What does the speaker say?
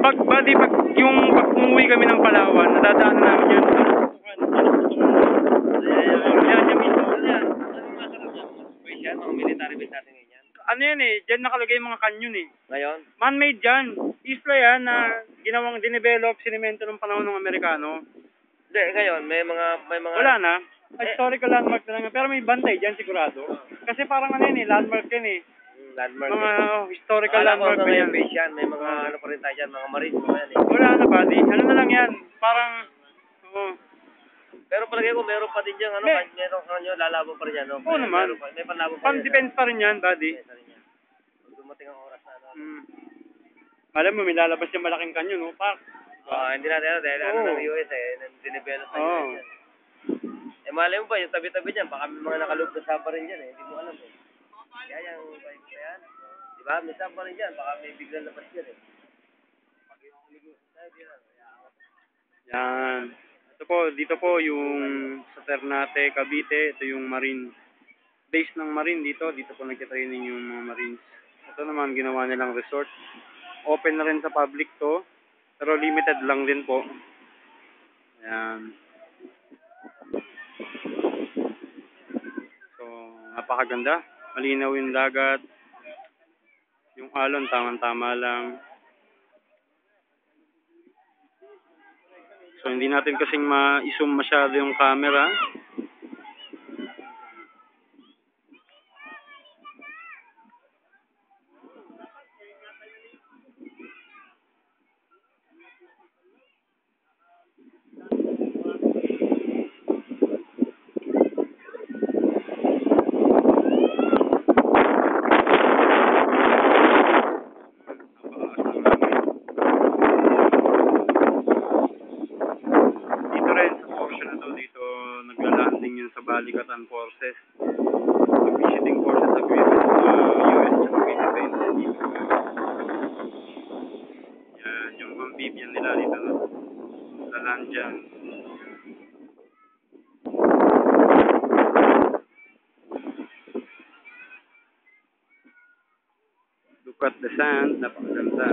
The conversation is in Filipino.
pag umuwi kami ng Palawan, nadadaanan namin yun. Yan, yung mismo. Mga military base natin ngayon. Ano yan eh, dyan nakalagay yung mga canyon eh. Ngayon? Man-made dyan. Isla yan na ginawang dinevelop, sinemento ng panahon ng Amerikano. Hindi, ngayon, may mga... Wala na. Historical landmark na lang. Pero may bantay dyan sigurado. Kasi parang ano yan eh, landmark yan eh. Landmark. Mga historical landmark na yan. Base yan. May mga ano pa rin tayo dyan, mga marine, mga yan eh. Wala na buddy. Ano na lang yan. Parang... Pero palagay ko, meron pa din dyan, ano, meron kanyo, lalabo pa rin yan, no? Oo naman. May panlabo pa rin. Pang-defense pa rin yan, buddy. Pag dumating ang oras na, ano. Alam mo, may lalabas yung malaking kanyon, no? Park. Hindi natin, dahil ano ng US eh, dinevelop na US yan. Eh, malay mo ba, yung tabi-tabi dyan, baka may mga nakaloob na sapa rin dyan eh, hindi mo alam eh. Kaya yung pipe na yan, di ba, may sapa rin dyan, baka may biglang labas dyan eh. Yan. Ito po, dito po yung sa Ternate, Cavite, ito yung marine. Base ng marine dito po nagtitraining yung mga marines. Ito naman, ginawa nilang resort. Open na rin sa public to, pero limited lang din po. Yan. So, napakaganda. Malinaw yung dagat. Yung alon, tamang-tama lang. So, hindi natin kasing ma-zoom masyado yung camera. Nagla-landing yun sa Balikatan Forces. Visiting forces agreement sa US at Philippines. Yan, yung amphibian nila dito, no? Sa land dyan. Look at the sand, napakaganda.